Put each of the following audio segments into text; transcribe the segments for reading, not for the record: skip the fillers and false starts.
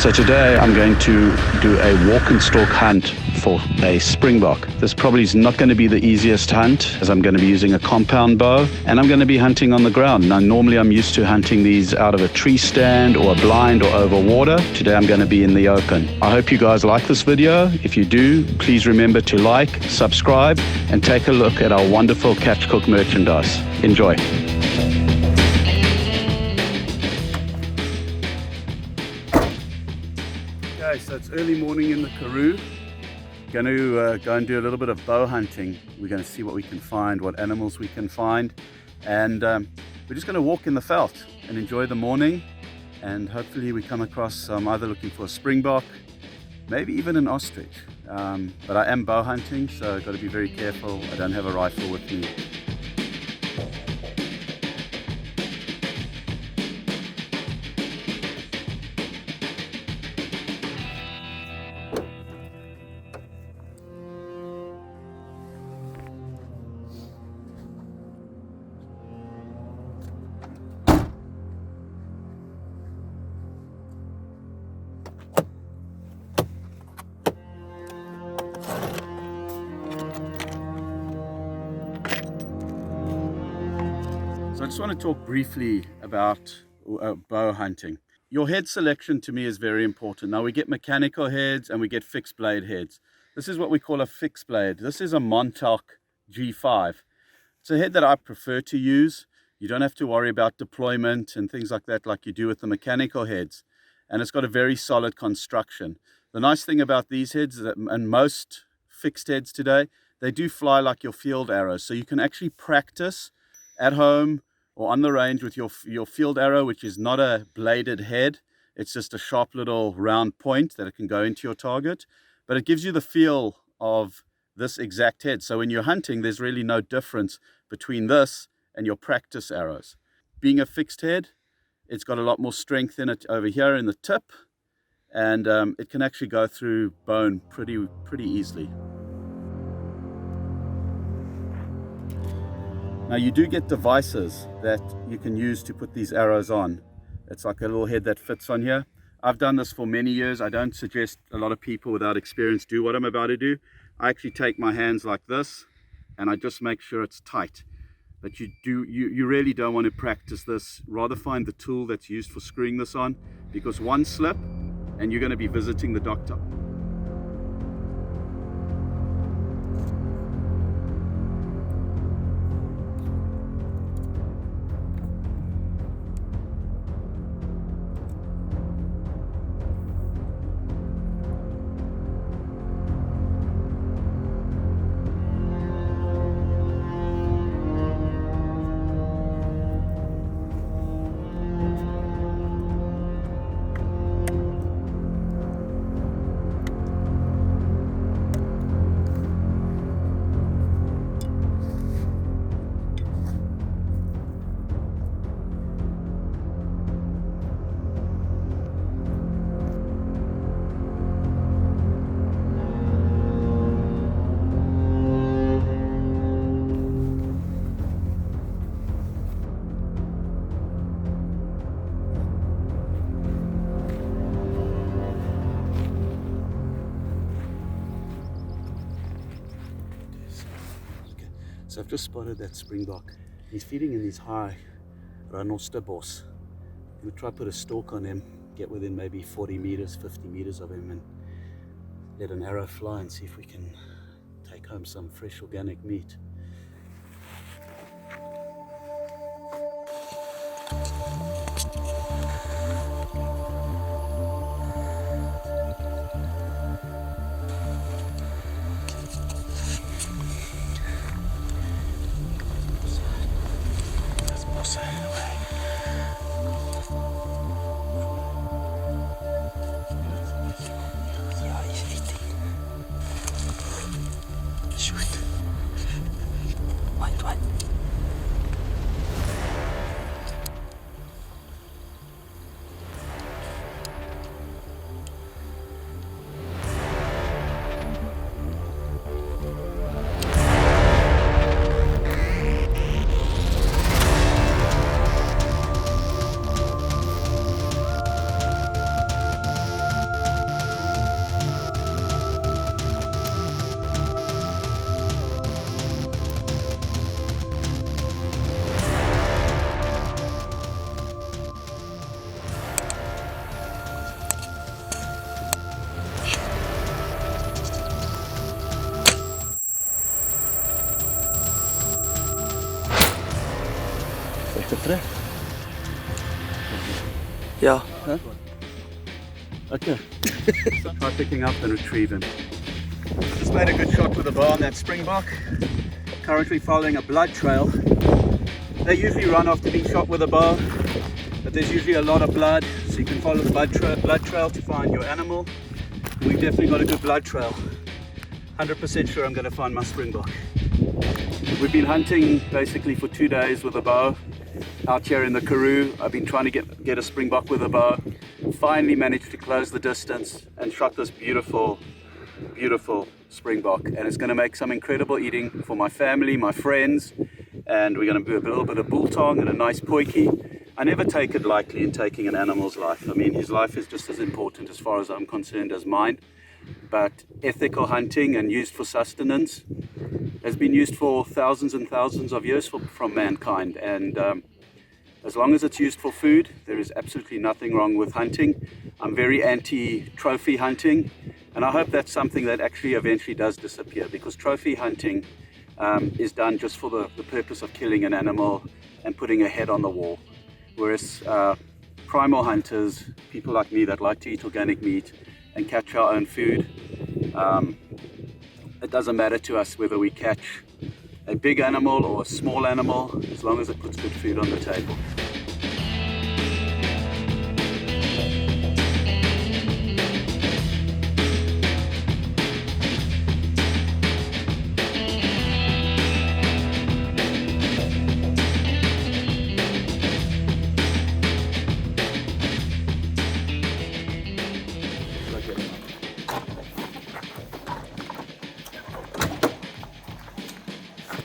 So today I'm going to do a walk and stalk hunt for a springbok. This probably is not going to be the easiest hunt, as I'm going to be using a compound bow and I'm going to be hunting on the ground. Now normally I'm used to hunting these out of a tree stand or a blind or over water. Today I'm going to be in the open. I hope you guys like this video. If you do, please remember to like, subscribe and take a look at our wonderful Catch Cook merchandise. Enjoy. Okay, so it's early morning in the Karoo. Going to go and do a little bit of bow hunting. We're going to see what we can find, what animals we can find, and we're just going to walk in the veld and enjoy the morning, and hopefully we come across either looking for a springbok, maybe even an ostrich. But I am bow hunting, so I've got to be very careful. I don't have a rifle with me. So I just want to talk briefly about bow hunting. Your head selection to me is very important. Now we get mechanical heads and we get fixed blade heads. This is what we call a fixed blade. This is a Montauk G5. It's a head that I prefer to use. You don't have to worry about deployment and things like that like you do with the mechanical heads. And it's got a very solid construction. The nice thing about these heads is that, and most fixed heads today, they do fly like your field arrows. So you can actually practice at home or on the range with your field arrow, which is not a bladed head. It's just a sharp little round point that it can go into your target, but it gives you the feel of this exact head. So when you're hunting, there's really no difference between this and your practice arrows. Being a fixed head, it's got a lot more strength in it over here in the tip, and it can actually go through bone pretty easily. Now you do get devices that you can use to put these arrows on. It's like a little head that fits on here. I've done this for many years. I don't suggest a lot of people without experience do what I'm about to do. I actually take my hands like this and I just make sure it's tight. But you really don't want to practice this. Rather find the tool that's used for screwing this on, because one slip and you're going to be visiting the doctor. So I've just spotted that springbok. He's feeding in these high ranosterbos. I'm going to try put a stalk on him, get within maybe 40 meters, 50 meters of him, and let an arrow fly and see if we can take home some fresh organic meat. te trek. Ja. Huh? Okay. Try picking up and retrieving. Just made a good shot with a bow on that Springbok. Currently following a blood trail. They usually run after being shot with a bow, but there's usually a lot of blood, so you can follow the blood trail to find your animal. We've definitely got a good blood trail. 100% sure I'm going to find my Springbok. We've been hunting basically for 2 days with a bow out here in the Karoo. I've been trying to get a Springbok with a bow. Finally managed to close the distance and shot this beautiful Springbok, and it's going to make some incredible eating for my family, my friends, and we're going to do a little bit of biltong and a nice potjie. I never take it lightly in taking an animal's life. I mean, his life is just as important as far as I'm concerned as mine, but ethical hunting and used for sustenance has been used for thousands and thousands of years from mankind, and as long as it's used for food, there is absolutely nothing wrong with hunting. I'm very anti-trophy hunting, and I hope that's something that actually eventually does disappear, because trophy hunting is done just for the purpose of killing an animal and putting a head on the wall. Whereas primal hunters, people like me that like to eat organic meat and catch our own food, it doesn't matter to us whether we catch a big animal or a small animal, as long as it puts good food on the table.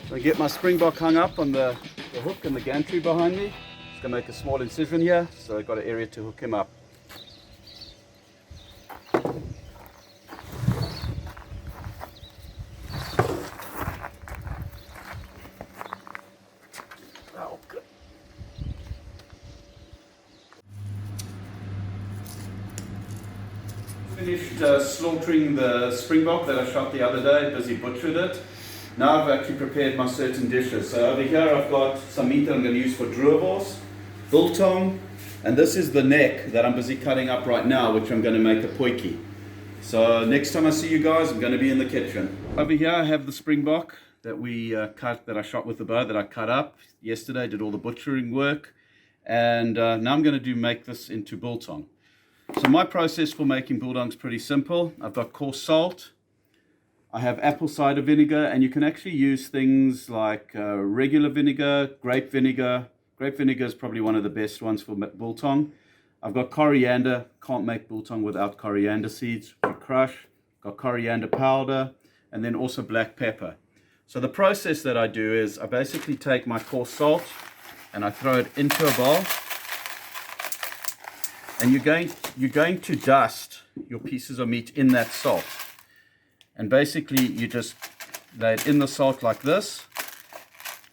So I get my Springbok hung up on the hook and the gantry behind me. Just gonna make a small incision here, so I've got an area to hook him up. Oh, good. Finished slaughtering the Springbok that I shot the other day, busy butchered it. Now I've actually prepared my certain dishes. So over here I've got some meat that I'm going to use for droewors, biltong, and this is the neck that I'm busy cutting up right now, which I'm going to make a potjie. So next time I see you guys, I'm going to be in the kitchen. Over here I have the Springbok that I shot with the bow, that I cut up yesterday, did all the butchering work, and now I'm going to make this into biltong. So my process for making biltong is pretty simple. I've got coarse salt. I have apple cider vinegar, and you can actually use things like regular vinegar, grape vinegar. Grape vinegar is probably one of the best ones for biltong. I've got coriander. Can't make biltong without coriander seeds. We crush. Got coriander powder, and then also black pepper. So the process that I do is I basically take my coarse salt and I throw it into a bowl. And you're going to dust your pieces of meat in that salt. And basically you just lay it in the salt like this.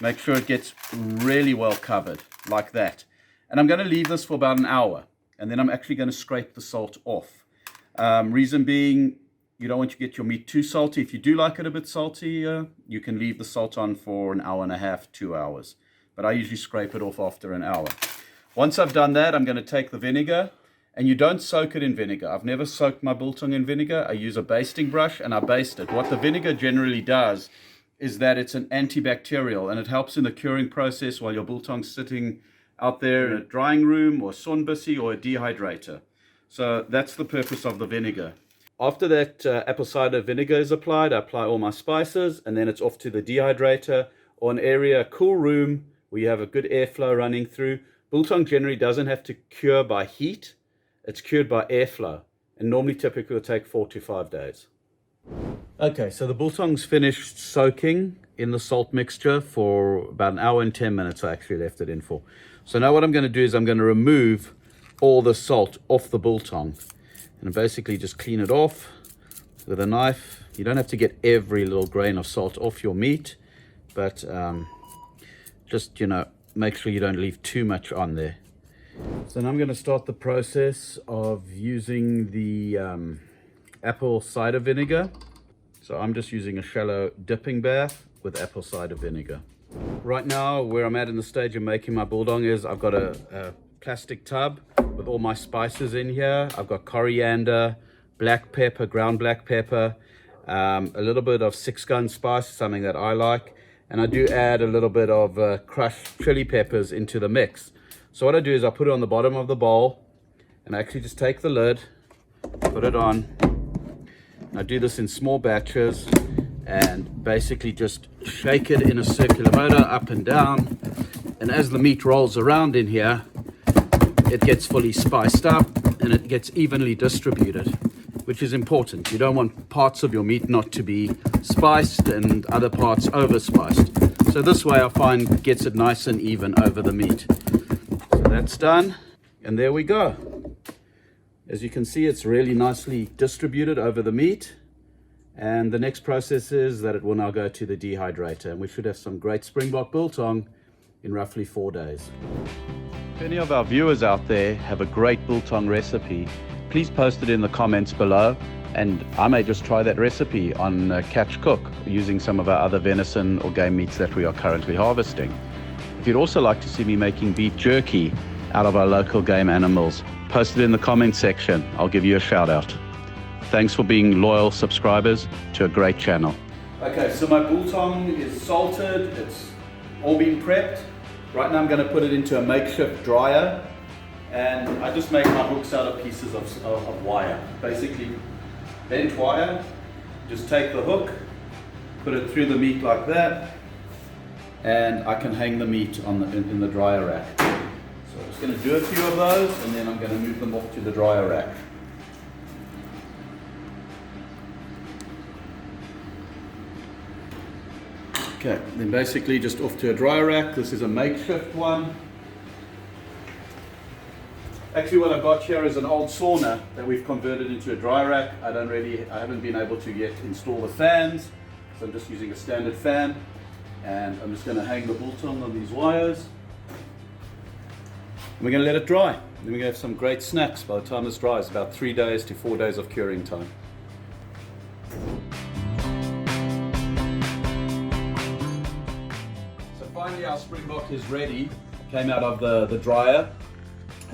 Make sure it gets really well covered like that. And I'm going to leave this for about an hour, and then I'm actually going to scrape the salt off. Reason being, you don't want to get your meat too salty. If you do like it a bit salty, you can leave the salt on for an hour and a half, 2 hours. But I usually scrape it off after an hour. Once I've done that, I'm going to take the vinegar. And you don't soak it in vinegar. I've never soaked my biltong in vinegar. I use a basting brush and I baste it. What the vinegar generally does is that it's an antibacterial, and it helps in the curing process while your biltong's sitting out there in a drying room or sunbusy or a dehydrator. So that's the purpose of the vinegar. After that apple cider vinegar is applied, I apply all my spices, and then it's off to the dehydrator or an area, a cool room where you have a good airflow running through. Biltong generally doesn't have to cure by heat. It's cured by airflow, and normally typically will take 4 to 5 days. Okay, so the biltong's finished soaking in the salt mixture for about an hour and 10 minutes. I actually left it in for. So now what I'm going to do is I'm going to remove all the salt off the biltong and basically just clean it off with a knife. You don't have to get every little grain of salt off your meat, but just, make sure you don't leave too much on there. So now I'm going to start the process of using the apple cider vinegar. So I'm just using a shallow dipping bath with apple cider vinegar. Right now, where I'm at in the stage of making my biltong is I've got a plastic tub with all my spices in here. I've got coriander, black pepper, ground black pepper, a little bit of 6-gun spice, something that I like, and I do add a little bit of crushed chili peppers into the mix. So what I do is I put it on the bottom of the bowl, and I actually just take the lid, put it on. I do this in small batches and basically just shake it in a circular motor up and down, and as the meat rolls around in here, it gets fully spiced up and it gets evenly distributed, which is important. You don't want parts of your meat not to be spiced and other parts over spiced. So this way I find gets it nice and even over the meat. So that's done, and there we go. As you can see, it's really nicely distributed over the meat. And the next process is that it will now go to the dehydrator, and we should have some great Springbok biltong in roughly 4 days. If any of our viewers out there have a great biltong recipe, please post it in the comments below, and I may just try that recipe on Catch Cook using some of our other venison or game meats that we are currently harvesting. If you'd also like to see me making beef jerky out of our local game animals, post it in the comment section. I'll give you a shout out. Thanks for being loyal subscribers to a great channel. Okay, so my biltong is salted, it's all been prepped. Right now I'm going to put it into a makeshift dryer, and I just make my hooks out of pieces of wire. Basically bent wire. Just take the hook, put it through the meat like that, and I can hang the meat on in the dryer rack. So I'm just going to do a few of those, and then I'm going to move them off to the dryer rack. Okay, then basically just off to a dryer rack. This is a makeshift one. Actually what I've got here is an old sauna that we've converted into a dryer rack. I haven't been able to yet install the fans, so I'm just using a standard fan, and I'm just going to hang the biltong on these wires. And we're going to let it dry. Then we're going to have some great snacks by the time this dries, about 3 days to 4 days of curing time. Finally our Springbok is ready, came out of the dryer,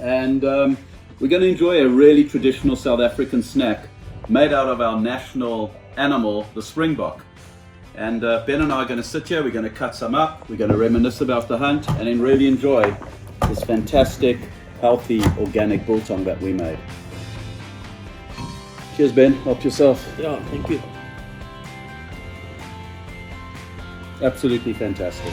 and we're going to enjoy a really traditional South African snack made out of our national animal, the Springbok. And Ben and I are going to sit here, we're going to cut some up, we're going to reminisce about the hunt, and then really enjoy this fantastic, healthy, organic biltong that we made. Cheers Ben, help yourself. Yeah, thank you. Absolutely fantastic.